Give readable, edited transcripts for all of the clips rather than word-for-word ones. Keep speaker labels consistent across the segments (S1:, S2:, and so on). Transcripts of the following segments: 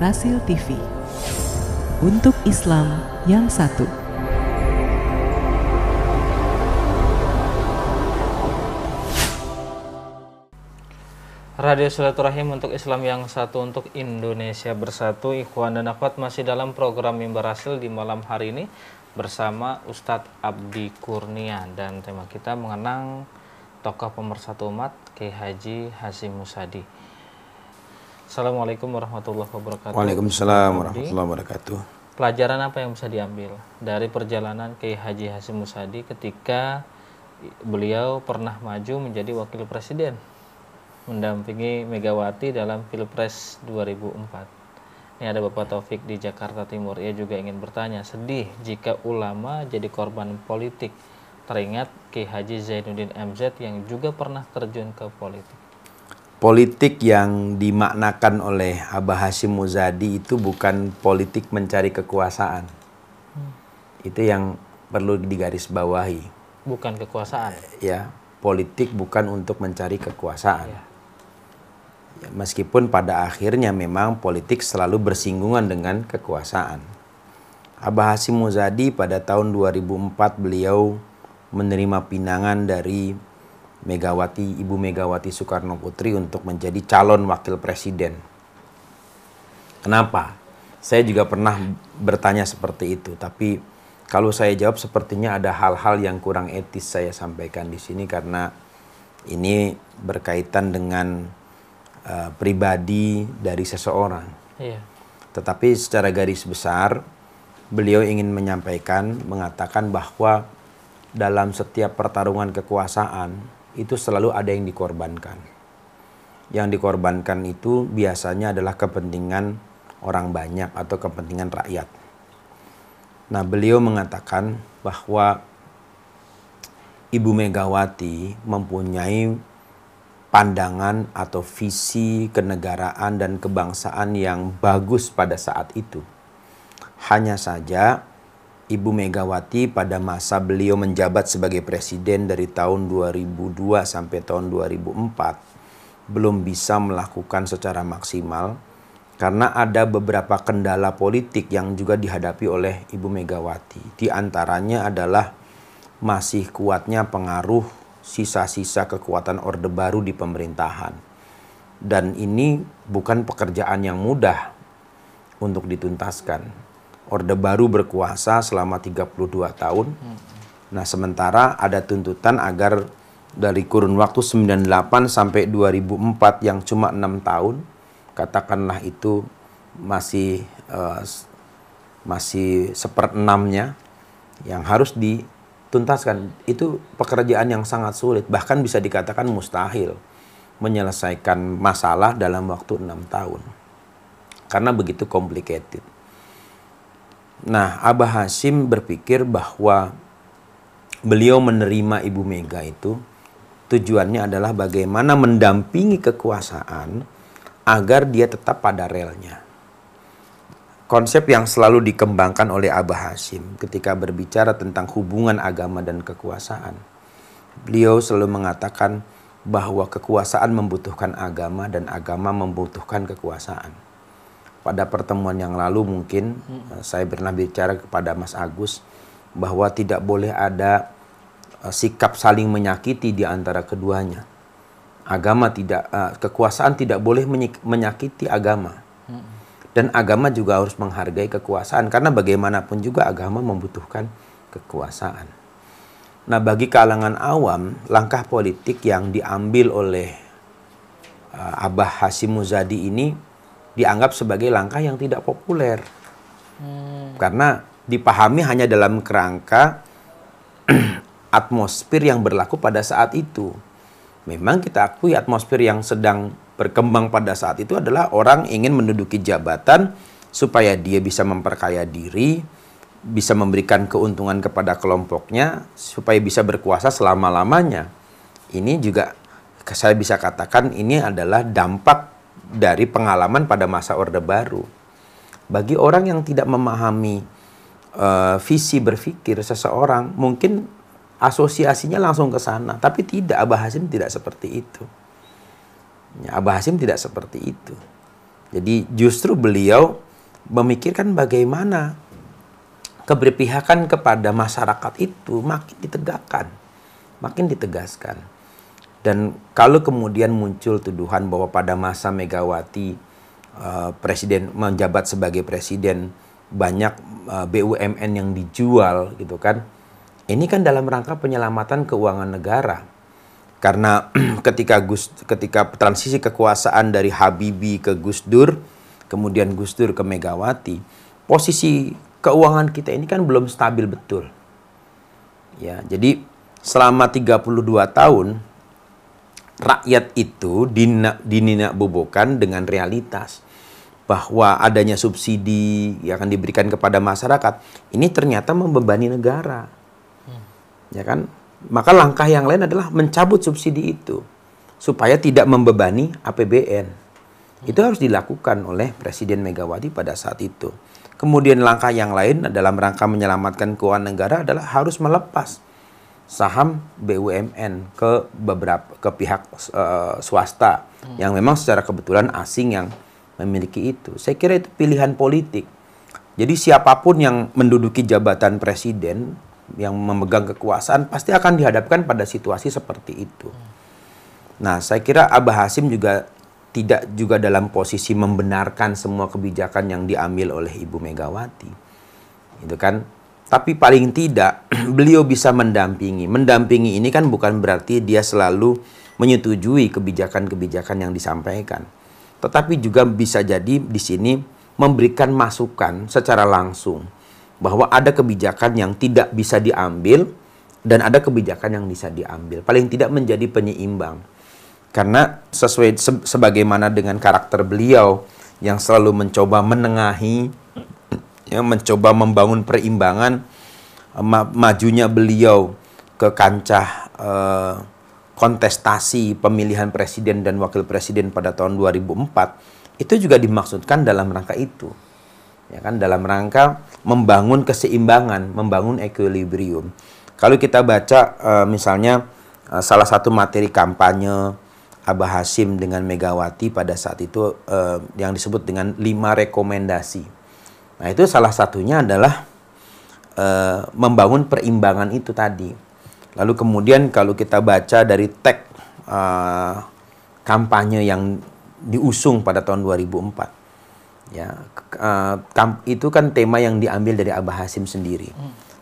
S1: Barasil TV. Untuk Islam yang satu.
S2: Radio Silaturahim untuk Islam yang satu, untuk Indonesia bersatu. Ikhwan dan akhwat, masih dalam program Mimbar Rasil di malam hari ini bersama Ustadz Abdi Kurnia, dan tema kita mengenang tokoh pemersatu umat Kiai Haji Hasyim Muzadi. Assalamualaikum warahmatullahi wabarakatuh.
S3: Waalaikumsalam warahmatullahi wabarakatuh.
S2: Pelajaran apa yang bisa diambil dari perjalanan Kiai Haji Hasyim Muzadi ketika beliau pernah maju menjadi wakil presiden, mendampingi Megawati dalam Pilpres 2004. Ini ada Bapak Taufik di Jakarta Timur. Ia juga ingin bertanya, sedih jika ulama jadi korban politik. Teringat Kiai Haji Zainuddin MZ yang juga pernah terjun ke politik.
S3: Politik yang dimaknakan oleh Abah Hasyim Muzadi itu bukan politik mencari kekuasaan. Itu yang perlu digarisbawahi.
S2: Bukan kekuasaan.
S3: Ya, politik bukan untuk mencari kekuasaan. Ya, meskipun pada akhirnya memang politik selalu bersinggungan dengan kekuasaan. Abah Hasyim Muzadi pada tahun 2004 beliau menerima pinangan dari Ibu Megawati Soekarno Putri untuk menjadi calon wakil presiden. Kenapa? Saya juga pernah bertanya seperti itu, tapi kalau saya jawab sepertinya ada hal-hal yang kurang etis saya sampaikan di sini karena ini berkaitan dengan pribadi dari seseorang.
S2: Iya.
S3: Tetapi secara garis besar beliau ingin mengatakan bahwa dalam setiap pertarungan kekuasaan itu selalu ada yang dikorbankan. Yang dikorbankan itu biasanya adalah kepentingan orang banyak atau kepentingan rakyat. Nah, beliau mengatakan bahwa Ibu Megawati mempunyai pandangan atau visi kenegaraan dan kebangsaan yang bagus pada saat itu. Hanya saja Ibu Megawati pada masa beliau menjabat sebagai presiden dari tahun 2002 sampai tahun 2004 belum bisa melakukan secara maksimal karena ada beberapa kendala politik yang juga dihadapi oleh Ibu Megawati. Di antaranya adalah masih kuatnya pengaruh sisa-sisa kekuatan Orde Baru di pemerintahan. Dan ini bukan pekerjaan yang mudah untuk dituntaskan. Orde Baru berkuasa selama 32 tahun. Nah, sementara ada tuntutan agar dari kurun waktu 98 sampai 2004 yang cuma 6 tahun, katakanlah itu masih seperenamnya yang harus dituntaskan. Itu pekerjaan yang sangat sulit, bahkan bisa dikatakan mustahil menyelesaikan masalah dalam waktu 6 tahun. Karena begitu complicated. Nah, Abah Hasyim berpikir bahwa beliau menerima Ibu Mega itu tujuannya adalah bagaimana mendampingi kekuasaan agar dia tetap pada relnya. Konsep yang selalu dikembangkan oleh Abah Hasyim ketika berbicara tentang hubungan agama dan kekuasaan. Beliau selalu mengatakan bahwa kekuasaan membutuhkan agama dan agama membutuhkan kekuasaan. Pada pertemuan yang lalu mungkin saya pernah bicara kepada Mas Agus bahwa tidak boleh ada sikap saling menyakiti di antara keduanya. Kekuasaan tidak boleh menyakiti agama. Dan agama juga harus menghargai kekuasaan karena bagaimanapun juga agama membutuhkan kekuasaan. Nah, bagi kalangan awam, langkah politik yang diambil oleh Abah Hasyim Muzadi ini dianggap sebagai langkah yang tidak populer. Karena dipahami hanya dalam kerangka atmosfer yang berlaku pada saat itu. Memang kita akui atmosfer yang sedang berkembang pada saat itu adalah orang ingin menduduki jabatan supaya dia bisa memperkaya diri, bisa memberikan keuntungan kepada kelompoknya, supaya bisa berkuasa selama-lamanya. Ini juga saya bisa katakan ini adalah dampak dari pengalaman pada masa Orde Baru. Bagi orang yang tidak memahami visi berpikir seseorang, mungkin asosiasinya langsung ke sana. Tapi tidak, Abah Hasyim tidak seperti itu. Abah Hasyim tidak seperti itu. Jadi justru beliau memikirkan bagaimana keberpihakan kepada masyarakat itu makin ditegakkan, makin ditegaskan. Dan kalau kemudian muncul tuduhan bahwa pada masa Megawati presiden menjabat sebagai presiden banyak BUMN yang dijual gitu kan. Ini kan dalam rangka penyelamatan keuangan negara. Karena ketika transisi kekuasaan dari Habibie ke Gus Dur, kemudian Gus Dur ke Megawati, posisi keuangan kita ini kan belum stabil betul. Ya, jadi selama 32 tahun rakyat itu dinina-bobokan dengan realitas bahwa adanya subsidi yang akan diberikan kepada masyarakat ini ternyata membebani negara. Ya kan? Maka langkah yang lain adalah mencabut subsidi itu supaya tidak membebani APBN. Itu harus dilakukan oleh Presiden Megawati pada saat itu. Kemudian langkah yang lain dalam rangka menyelamatkan keuangan negara adalah harus melepas saham BUMN ke pihak swasta yang memang secara kebetulan asing yang memiliki itu. Saya kira itu pilihan politik. Jadi siapapun yang menduduki jabatan presiden yang memegang kekuasaan pasti akan dihadapkan pada situasi seperti itu. Nah, saya kira Abah Hasim juga tidak juga dalam posisi membenarkan semua kebijakan yang diambil oleh Ibu Megawati. Itu kan. Tapi paling tidak beliau bisa mendampingi. Mendampingi ini kan bukan berarti dia selalu menyetujui kebijakan-kebijakan yang disampaikan. Tetapi juga bisa jadi di sini memberikan masukan secara langsung bahwa ada kebijakan yang tidak bisa diambil dan ada kebijakan yang bisa diambil. Paling tidak menjadi penyeimbang. Karena sesuai sebagaimana dengan karakter beliau yang selalu mencoba menengahi, ya, mencoba membangun perimbangan, majunya beliau ke kancah kontestasi pemilihan presiden dan wakil presiden pada tahun 2004 itu juga dimaksudkan dalam rangka itu. Ya kan, dalam rangka membangun keseimbangan, membangun equilibrium. Kalau kita baca misalnya salah satu materi kampanye Abah Hasim dengan Megawati pada saat itu yang disebut dengan 5 rekomendasi. Nah, itu salah satunya adalah membangun perimbangan itu tadi. Lalu kemudian kalau kita baca dari teks kampanye yang diusung pada tahun 2004. Ya, itu kan tema yang diambil dari Abah Hasim sendiri,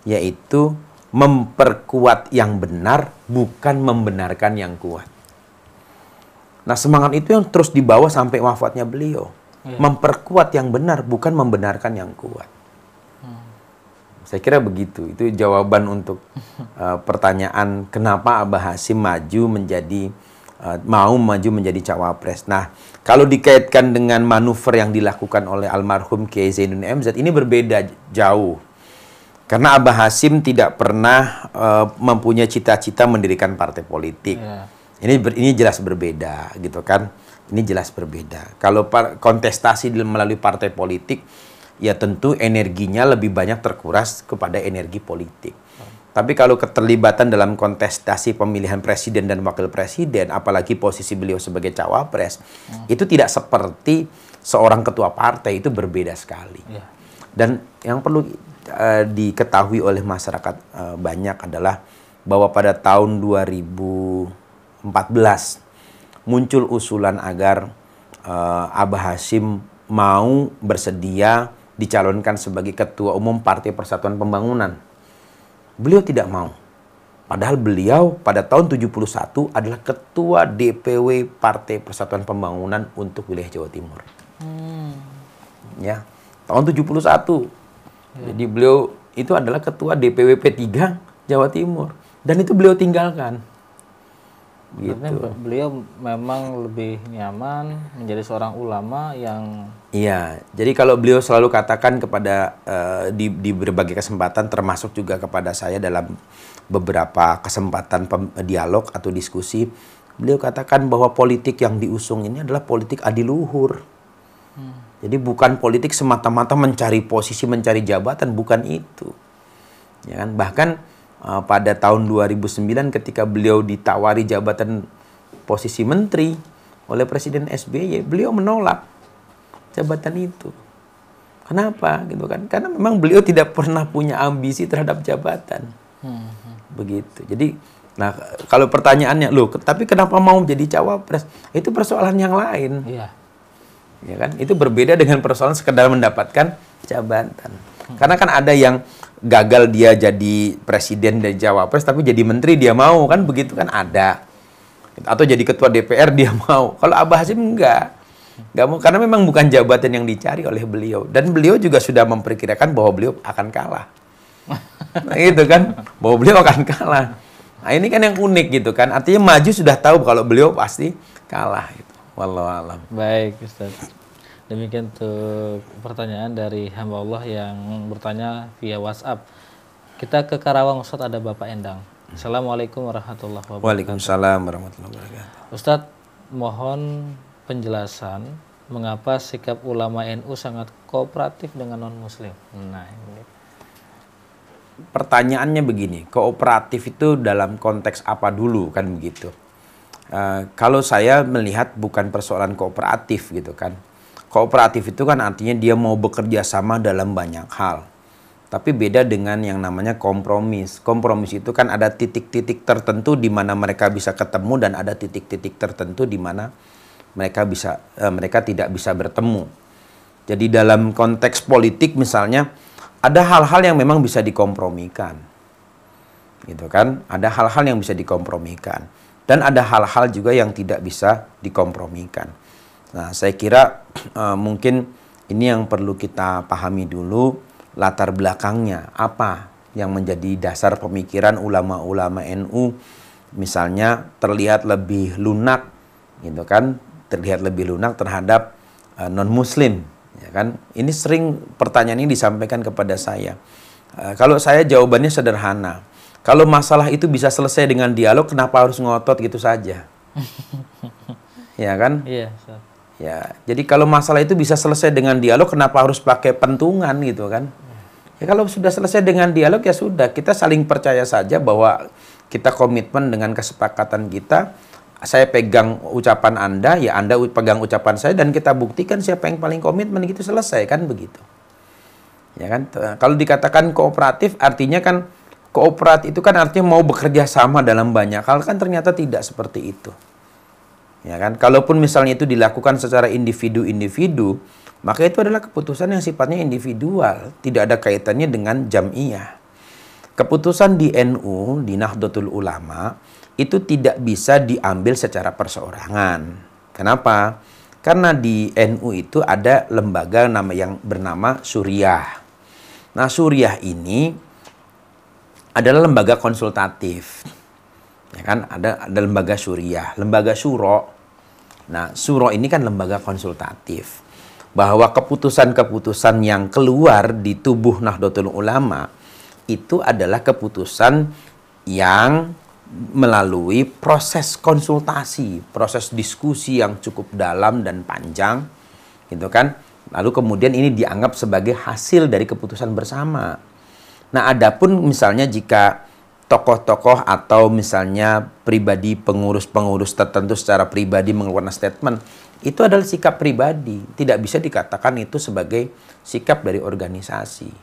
S3: yaitu memperkuat yang benar, bukan membenarkan yang kuat. Nah, semangat itu yang terus dibawa sampai wafatnya beliau. Memperkuat yang benar, bukan membenarkan yang kuat. Saya kira begitu. Itu jawaban untuk pertanyaan kenapa Abah Hasim mau maju menjadi cawapres. Nah, kalau dikaitkan dengan manuver yang dilakukan oleh almarhum Kiai Zainuddin MZ, ini berbeda jauh. Karena Abah Hasim tidak pernah mempunyai cita-cita mendirikan partai politik. Ini jelas berbeda, gitu kan? Ini jelas berbeda. Kalau kontestasi melalui partai politik, ya tentu energinya lebih banyak terkuras kepada energi politik. Tapi kalau keterlibatan dalam kontestasi pemilihan presiden dan wakil presiden, apalagi posisi beliau sebagai cawapres, itu tidak seperti seorang ketua partai, itu berbeda sekali. Dan yang perlu diketahui oleh masyarakat banyak adalah bahwa pada tahun 2014 muncul usulan agar Abah Hasim mau bersedia dicalonkan sebagai Ketua Umum Partai Persatuan Pembangunan. Beliau tidak mau. Padahal beliau pada tahun 71 adalah Ketua DPW Partai Persatuan Pembangunan untuk wilayah Jawa Timur. Ya, tahun 71. Jadi beliau itu adalah Ketua DPW P3 Jawa Timur. Dan itu beliau tinggalkan. Gitu.
S2: Beliau memang lebih nyaman menjadi seorang ulama yang...
S3: Iya, jadi kalau beliau selalu katakan kepada di berbagai kesempatan, termasuk juga kepada saya dalam beberapa kesempatan dialog atau diskusi, beliau katakan bahwa politik yang diusung ini adalah politik adiluhur. Jadi bukan politik semata-mata mencari posisi, mencari jabatan, bukan itu. Ya kan? Bahkan pada tahun 2009 ketika beliau ditawari jabatan posisi menteri oleh Presiden SBY, beliau menolak. jabatan itu. Kenapa gitu kan? Karena memang beliau tidak pernah punya ambisi terhadap jabatan. Begitu. Jadi, nah kalau pertanyaannya, loh, tapi kenapa mau jadi cawapres? Itu persoalan yang lain.
S2: Iya.
S3: Ya kan? Itu berbeda dengan persoalan sekedar mendapatkan jabatan. Karena kan ada yang gagal dia jadi presiden dan cawapres, tapi jadi menteri dia mau, kan begitu kan ada. Atau jadi ketua DPR dia mau. Kalau Abah Hasyim enggak mau, karena memang bukan jabatan yang dicari oleh beliau. Dan beliau juga sudah memperkirakan bahwa beliau akan kalah. Nah, gitu kan, bahwa beliau akan kalah. Nah, ini kan yang unik gitu kan. Artinya maju sudah tahu kalau beliau pasti kalah gitu. Wallahu alam.
S2: Baik, Ustaz. Demikian untuk pertanyaan dari hamba Allah yang bertanya via WhatsApp. Kita ke Karawang, Ustaz, ada Bapak Endang. Assalamualaikum warahmatullahi wabarakatuh.
S3: Waalaikumsalam warahmatullahi wabarakatuh.
S2: Ustaz, mohon penjelasan mengapa sikap ulama NU sangat kooperatif dengan non-muslim. Nah, ini.
S3: Pertanyaannya begini, kooperatif itu dalam konteks apa dulu, kan begitu. Kalau saya melihat bukan persoalan kooperatif gitu kan. Kooperatif itu kan artinya dia mau bekerja sama dalam banyak hal. Tapi beda dengan yang namanya kompromis. Kompromis itu kan ada titik-titik tertentu di mana mereka bisa ketemu dan ada titik-titik tertentu di mana mereka tidak bisa bertemu. Jadi dalam konteks politik misalnya ada hal-hal yang memang bisa dikompromikan. Gitu kan? Ada hal-hal yang bisa dikompromikan dan ada hal-hal juga yang tidak bisa dikompromikan. Nah, saya kira mungkin ini yang perlu kita pahami dulu, latar belakangnya apa yang menjadi dasar pemikiran ulama-ulama NU, misalnya terlihat lebih lunak gitu kan, terlihat lebih lunak terhadap non-muslim, ya kan. Ini sering pertanyaan ini disampaikan kepada saya. Kalau saya jawabannya sederhana. Kalau masalah itu bisa selesai dengan dialog, kenapa harus ngotot gitu saja? Ya kan?
S2: Iya, Ustaz.
S3: Ya, jadi kalau masalah itu bisa selesai dengan dialog, kenapa harus pakai pentungan gitu kan? Ya kalau sudah selesai dengan dialog ya sudah, kita saling percaya saja bahwa kita komitmen dengan kesepakatan kita. Saya pegang ucapan Anda, ya Anda pegang ucapan saya, dan kita buktikan siapa yang paling komitmen, gitu selesai kan begitu. Ya kan? Kalau dikatakan kooperatif, artinya kan kooperatif itu kan artinya mau bekerja sama dalam banyak hal, kan ternyata tidak seperti itu. Ya kan? Kalaupun misalnya itu dilakukan secara individu-individu, maka itu adalah keputusan yang sifatnya individual, tidak ada kaitannya dengan jam'iyah. Keputusan di NU, di Nahdlatul Ulama, itu tidak bisa diambil secara perseorangan. Kenapa? Karena di NU itu ada lembaga yang bernama Suriah. Nah, Suriah ini adalah lembaga konsultatif. Ya kan? Ada lembaga Suriah, lembaga Syuro. Nah, Syuro ini kan lembaga konsultatif. Bahwa keputusan-keputusan yang keluar di tubuh Nahdlatul Ulama itu adalah keputusan yang melalui proses konsultasi, proses diskusi yang cukup dalam dan panjang, gitu kan. Lalu kemudian ini dianggap sebagai hasil dari keputusan bersama. Nah, adapun misalnya jika tokoh-tokoh atau misalnya pribadi pengurus-pengurus tertentu secara pribadi mengeluarkan statement, itu adalah sikap pribadi, tidak bisa dikatakan itu sebagai sikap dari organisasi.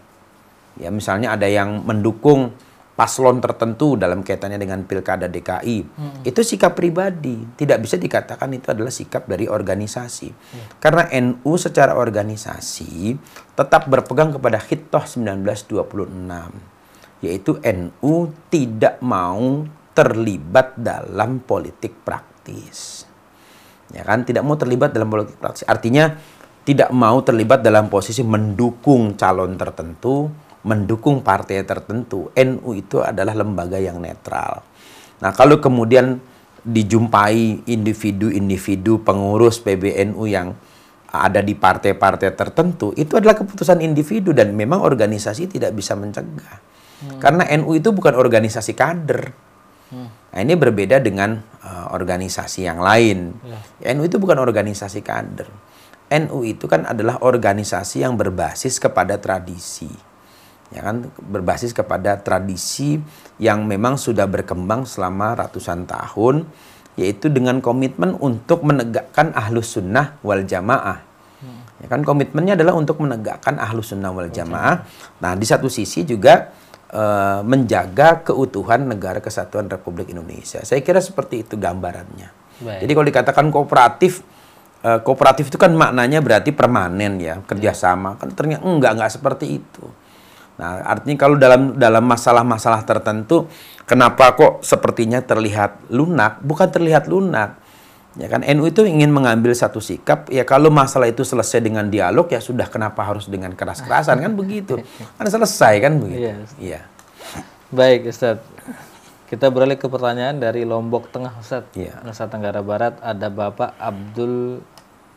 S3: Ya, misalnya ada yang mendukung paslon tertentu dalam kaitannya dengan Pilkada DKI, itu sikap pribadi, tidak bisa dikatakan itu adalah sikap dari organisasi. Karena NU secara organisasi tetap berpegang kepada Khitah 1926, yaitu NU tidak mau terlibat dalam politik praktis. Ya kan, tidak mau terlibat dalam politik praktis. Artinya tidak mau terlibat dalam posisi mendukung calon tertentu, mendukung partai tertentu. NU itu adalah lembaga yang netral. Nah, kalau kemudian dijumpai individu-individu pengurus PBNU yang ada di partai-partai tertentu, itu adalah keputusan individu dan memang organisasi tidak bisa mencegah. Karena NU itu bukan organisasi kader. Nah, ini berbeda dengan organisasi yang lain. NU itu bukan organisasi kader. NU itu kan adalah organisasi yang berbasis kepada tradisi. Ya kan, berbasis kepada tradisi yang memang sudah berkembang selama ratusan tahun, yaitu dengan komitmen untuk menegakkan ahlus sunnah wal jamaah. Ya kan komitmennya adalah untuk menegakkan Ahlus Sunnah wal Jamaah. Nah, di satu sisi juga menjaga keutuhan negara kesatuan Republik Indonesia. Saya kira seperti itu gambarannya.
S2: Baik.
S3: Jadi kalau dikatakan kooperatif, kooperatif itu kan maknanya berarti permanen ya, kerjasama. Kan ternyata enggak seperti itu. Nah, artinya kalau dalam masalah-masalah tertentu, kenapa kok sepertinya terlihat lunak? Bukan terlihat lunak. Ya kan, NU itu ingin mengambil satu sikap, ya kalau masalah itu selesai dengan dialog, ya sudah, kenapa harus dengan keras-kerasan, kan begitu. Kan selesai kan begitu. Iya.
S2: Baik, Ustadz. Kita beralih ke pertanyaan dari Lombok Tengah, Ustadz. Nusa Tenggara Barat, ada Bapak Abdul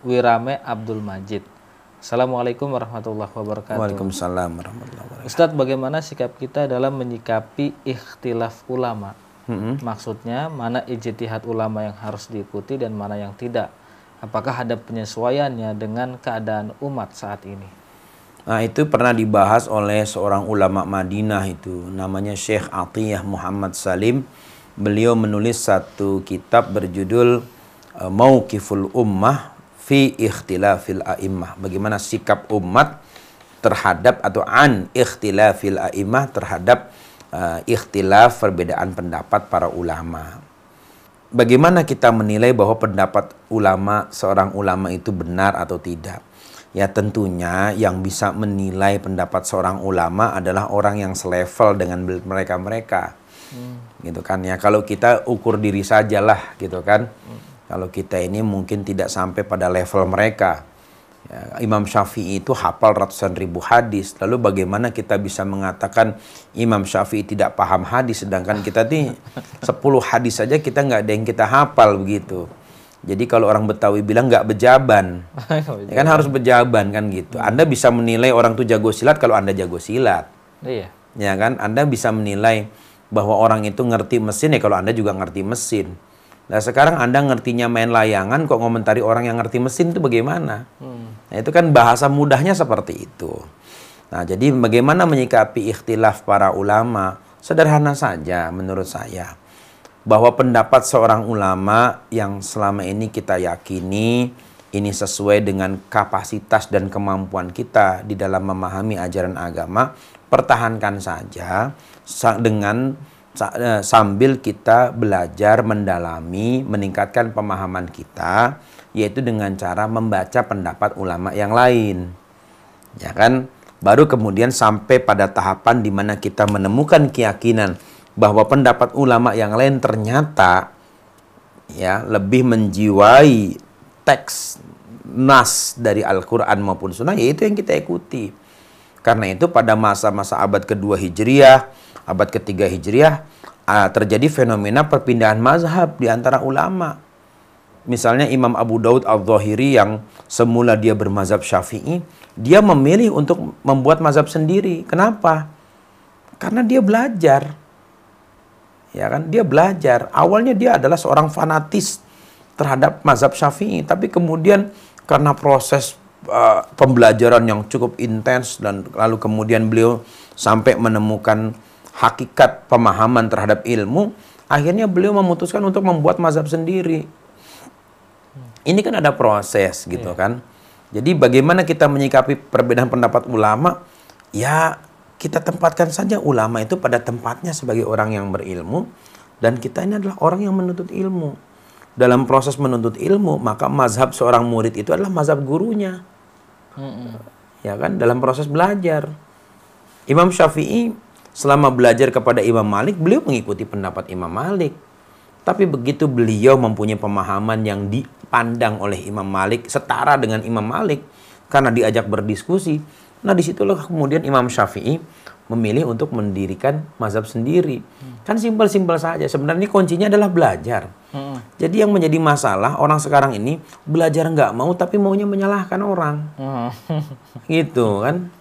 S2: Wirame Abdul Majid. Assalamualaikum warahmatullahi wabarakatuh.
S3: Waalaikumsalam warahmatullahi wabarakatuh.
S2: Ustadz, bagaimana sikap kita dalam menyikapi ikhtilaf ulama? Maksudnya, mana ijtihad ulama yang harus diikuti dan mana yang tidak? Apakah ada penyesuaiannya dengan keadaan umat saat ini?
S3: Nah, itu pernah dibahas oleh seorang ulama Madinah itu, namanya Syekh Atiyah Muhammad Salim. Beliau menulis satu kitab berjudul Mauqiful Ummah fi Ikhtilafil A'immah. Bagaimana sikap umat terhadap atau an ikhtilafil a'immah terhadap ikhtilaf, perbedaan pendapat para ulama. Bagaimana kita menilai bahwa pendapat seorang ulama itu benar atau tidak? Ya tentunya yang bisa menilai pendapat seorang ulama adalah orang yang selevel dengan mereka-mereka. Gitu kan ya. Kalau kita ukur diri sajalah gitu kan. Kalau kita ini mungkin tidak sampai pada level mereka. Ya, Imam Syafi'i itu hafal ratusan ribu hadis. Lalu bagaimana kita bisa mengatakan Imam Syafi'i tidak paham hadis, sedangkan kita nih 10 hadis saja kita nggak ada yang kita hafal begitu. Jadi kalau orang Betawi bilang nggak bejaban, ya kan harus bejaban kan gitu. Anda bisa menilai orang tuh jago silat kalau Anda jago silat.
S2: Iya.
S3: Ya kan, Anda bisa menilai bahwa orang itu ngerti mesin ya kalau Anda juga ngerti mesin. Nah sekarang Anda ngertinya main layangan, kok ngomentari orang yang ngerti mesin itu bagaimana? Nah itu kan bahasa mudahnya seperti itu. Nah jadi bagaimana menyikapi ikhtilaf para ulama? Sederhana saja menurut saya. Bahwa pendapat seorang ulama yang selama ini kita yakini, ini sesuai dengan kapasitas dan kemampuan kita di dalam memahami ajaran agama, pertahankan saja dengan sambil kita belajar, mendalami, meningkatkan pemahaman kita, yaitu dengan cara membaca pendapat ulama yang lain. Ya kan? Baru kemudian sampai pada tahapan di mana kita menemukan keyakinan bahwa pendapat ulama yang lain ternyata ya lebih menjiwai teks nas dari Al-Quran maupun Sunnah, yaitu yang kita ikuti. Karena itu pada masa-masa abad kedua Hijriah, abad ketiga Hijriah, terjadi fenomena perpindahan mazhab di antara ulama. Misalnya Imam Abu Daud Al-Zahiri yang semula dia bermazhab Syafi'i, dia memilih untuk membuat mazhab sendiri. Kenapa? Karena dia belajar. Ya kan? Dia belajar. Awalnya dia adalah seorang fanatis terhadap mazhab Syafi'i, tapi kemudian karena proses pembelajaran yang cukup intens dan lalu kemudian beliau sampai menemukan hakikat pemahaman terhadap ilmu, akhirnya beliau memutuskan untuk membuat mazhab sendiri. Ini kan ada proses gitu kan. Jadi bagaimana kita menyikapi perbedaan pendapat ulama? Ya kita tempatkan saja ulama itu pada tempatnya sebagai orang yang berilmu, dan kita ini adalah orang yang menuntut ilmu. Dalam proses menuntut ilmu, maka mazhab seorang murid itu adalah mazhab gurunya. Ya kan, dalam proses belajar. Imam Syafi'i selama belajar kepada Imam Malik, beliau mengikuti pendapat Imam Malik. Tapi begitu beliau mempunyai pemahaman yang dipandang oleh Imam Malik setara dengan Imam Malik, karena diajak berdiskusi, nah disitulah kemudian Imam Syafi'i memilih untuk mendirikan mazhab sendiri. Kan simpel-simpel saja. Sebenarnya kuncinya adalah belajar. Jadi yang menjadi masalah orang sekarang ini belajar nggak mau tapi maunya menyalahkan orang. Gitu kan.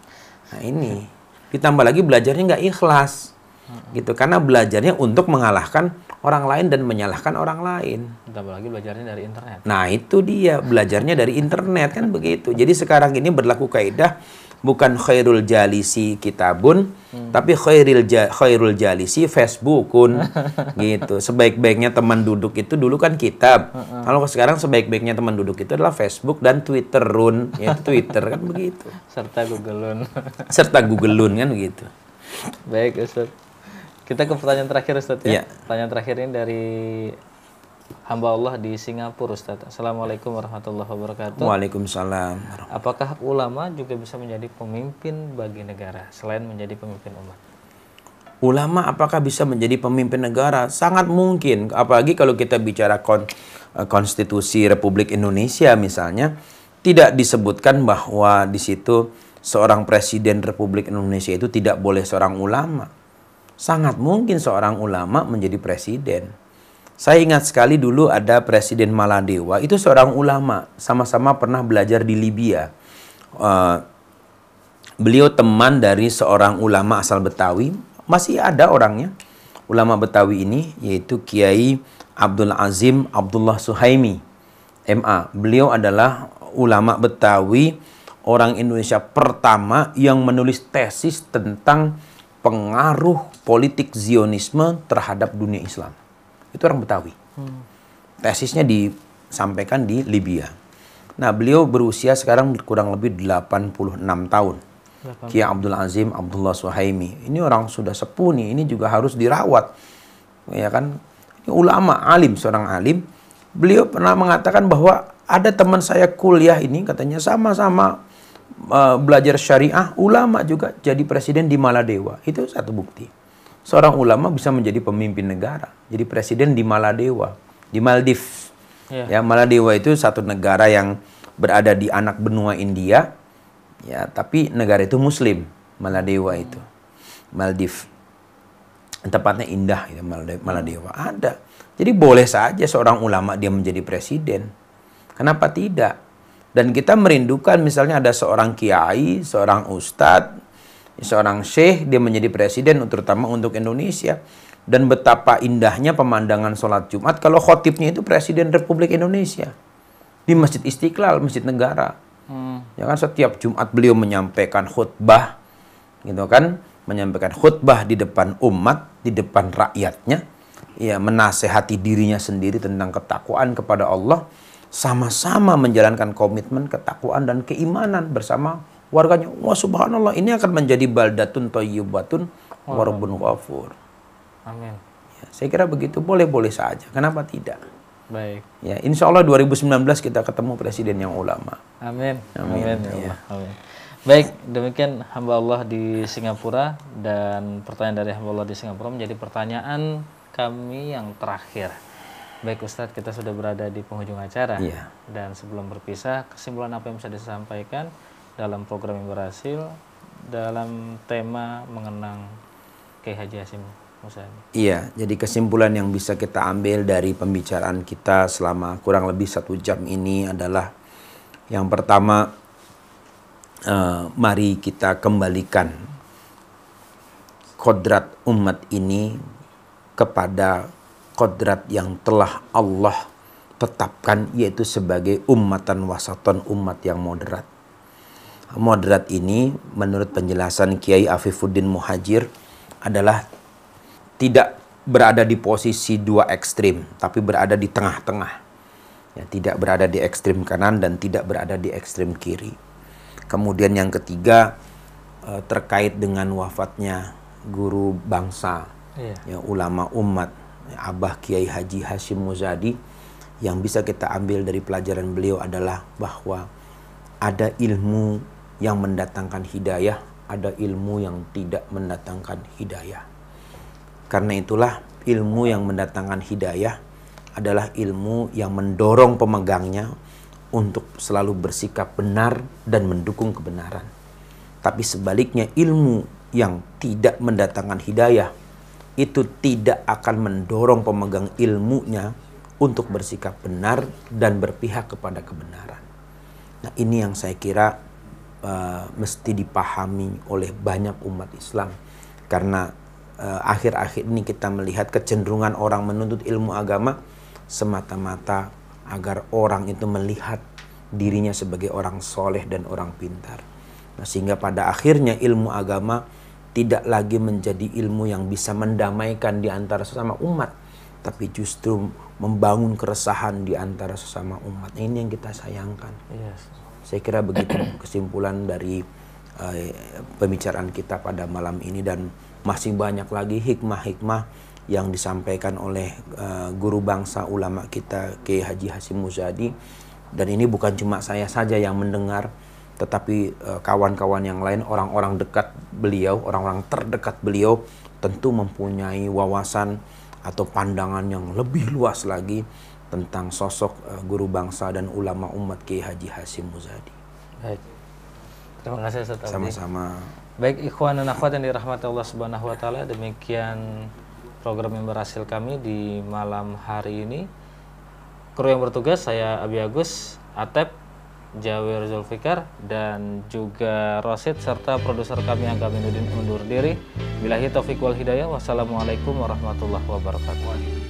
S3: Nah ini. Ditambah lagi belajarnya nggak ikhlas. Gitu. Karena belajarnya untuk mengalahkan orang lain dan menyalahkan orang lain.
S2: Ditambah lagi belajarnya dari internet.
S3: Nah itu dia. Belajarnya dari internet kan begitu. Jadi sekarang ini berlaku kaidah bukan khairul jalisi kitabun, tapi khairul jalisi Facebookun. Gitu. Sebaik-baiknya teman duduk itu dulu kan kitab. Kalau sekarang sebaik-baiknya teman duduk itu adalah Facebook dan Twitterun, yaitu Twitter kan begitu.
S2: Serta Googleun.
S3: Serta Googleun kan begitu.
S2: Baik Ustaz. Kita ke pertanyaan terakhir Ustaz ya.
S3: Iya.
S2: Pertanyaan terakhir ini dari hamba Allah di Singapura Ustaz. Assalamualaikum warahmatullahi wabarakatuh.
S3: Waalaikumsalam.
S2: Apakah ulama juga bisa menjadi pemimpin bagi negara selain menjadi pemimpin umat?
S3: Ulama apakah bisa menjadi pemimpin negara? Sangat mungkin. Apalagi kalau kita bicara konstitusi Republik Indonesia misalnya, tidak disebutkan bahwa di situ seorang presiden Republik Indonesia itu tidak boleh seorang ulama. Sangat mungkin seorang ulama menjadi presiden. Saya ingat sekali dulu ada Presiden Maladewa, itu seorang ulama, sama-sama pernah belajar di Libya. Beliau teman dari seorang ulama asal Betawi, masih ada orangnya. Ulama Betawi ini yaitu Kiai Abdul Azim Abdullah Suhaimi, MA. Beliau adalah ulama Betawi, orang Indonesia pertama yang menulis tesis tentang pengaruh politik Zionisme terhadap dunia Islam. Itu orang Betawi. Tesisnya disampaikan di Libya. Nah, beliau berusia sekarang kurang lebih 86 tahun. Kiai Abdul Azim Abdullah Suhaimi. Ini orang sudah sepuh nih, ini juga harus dirawat. Ya kan? Ini ulama, alim, seorang alim. Beliau pernah mengatakan bahwa ada teman saya kuliah ini, katanya sama-sama belajar syariah, ulama juga jadi presiden di Maladewa. Itu satu bukti. Seorang ulama bisa menjadi pemimpin negara, jadi presiden di Maladewa, di Maldives. Ya, Maladewa itu satu negara yang berada di anak benua India, ya, tapi negara itu Muslim. Maladewa itu, Maldives, tempatnya indah, ya, Maladewa ada. Jadi boleh saja seorang ulama dia menjadi presiden. Kenapa tidak? Dan kita merindukan misalnya ada seorang kiai, seorang ustadz, seorang syekh, dia menjadi presiden terutama untuk Indonesia. Dan betapa indahnya pemandangan sholat Jumat kalau khotibnya itu Presiden Republik Indonesia. Di Masjid Istiqlal, Masjid Negara. Ya kan, setiap Jumat beliau menyampaikan khutbah, gitu kan, menyampaikan khutbah di depan umat, di depan rakyatnya. Ya, menasehati dirinya sendiri tentang ketakwaan kepada Allah, sama-sama menjalankan komitmen ketakwaan dan keimanan bersama warganya. Wah, subhanallah, ini akan menjadi baldatun thayyibatun wa rabbun ghafur.
S2: Amin.
S3: Ya, saya kira begitu, boleh-boleh saja. Kenapa tidak?
S2: Baik.
S3: Ya, insya Allah 2019 kita ketemu presiden yang ulama.
S2: Amin.
S3: Amin.
S2: Amin. Ya Allah. Amin. Baik, demikian hamba Allah di Singapura, dan pertanyaan dari hamba Allah di Singapura menjadi pertanyaan kami yang terakhir. Baik Ustadz, kita sudah berada di penghujung acara.
S3: Iya.
S2: Dan sebelum berpisah, kesimpulan apa yang bisa disampaikan dalam program yang berhasil dalam tema mengenang Kiai Haji Hasyim Muzadi?
S3: Iya, jadi kesimpulan yang bisa kita ambil dari pembicaraan kita selama kurang lebih 1 jam ini adalah yang pertama, mari kita kembalikan kodrat umat ini kepada kodrat yang telah Allah tetapkan, yaitu sebagai ummatan wasaton, umat yang moderat. Moderat ini menurut penjelasan Kiai Afifuddin Muhajir adalah tidak berada di posisi 2 ekstrim, tapi berada di tengah-tengah. Ya, tidak berada di ekstrim kanan dan tidak berada di ekstrim kiri. Kemudian yang ketiga, terkait dengan wafatnya guru bangsa, ya, ulama umat, Abah Kiai Haji Hasyim Muzadi, yang bisa kita ambil dari pelajaran beliau adalah bahwa ada ilmu yang mendatangkan hidayah, ada ilmu yang tidak mendatangkan hidayah. Karena itulah ilmu yang mendatangkan hidayah adalah ilmu yang mendorong pemegangnya untuk selalu bersikap benar dan mendukung kebenaran. Tapi sebaliknya, ilmu yang tidak mendatangkan hidayah itu tidak akan mendorong pemegang ilmunya untuk bersikap benar dan berpihak kepada kebenaran. Nah, ini yang saya kira mesti dipahami oleh banyak umat Islam. Karena akhir-akhir ini kita melihat kecenderungan orang menuntut ilmu agama semata-mata agar orang itu melihat dirinya sebagai orang soleh dan orang pintar. Sehingga pada akhirnya ilmu agama tidak lagi menjadi ilmu yang bisa mendamaikan di antara sesama umat, tapi justru membangun keresahan di antara sesama umat. Ini yang kita sayangkan.
S2: Yes.
S3: Saya kira begitu kesimpulan dari pembicaraan kita pada malam ini, dan masih banyak lagi hikmah-hikmah yang disampaikan oleh guru bangsa ulama kita Kiai Haji Hasyim Muzadi. Dan ini bukan cuma saya saja yang mendengar, tetapi kawan-kawan yang lain, orang-orang dekat beliau, orang-orang terdekat beliau tentu mempunyai wawasan atau pandangan yang lebih luas lagi tentang sosok guru bangsa dan ulama umat Kiai Haji Hasyim Muzadi.
S2: Baik. Terima kasih Ustaz Abdi.
S3: Sama-sama.
S2: Baik ikhwan dan akhwat yang dirahmati Allah Subhanahu wa taala, demikian program yang berhasil kami di malam hari ini. Kru yang bertugas saya Abi Agus, Atep, Jawir Zulfikar, dan juga Rosid, serta produser kami Angga Minuddin undur diri. Billahi taufiq wal hidayah. Wassalamualaikum warahmatullahi wabarakatuh.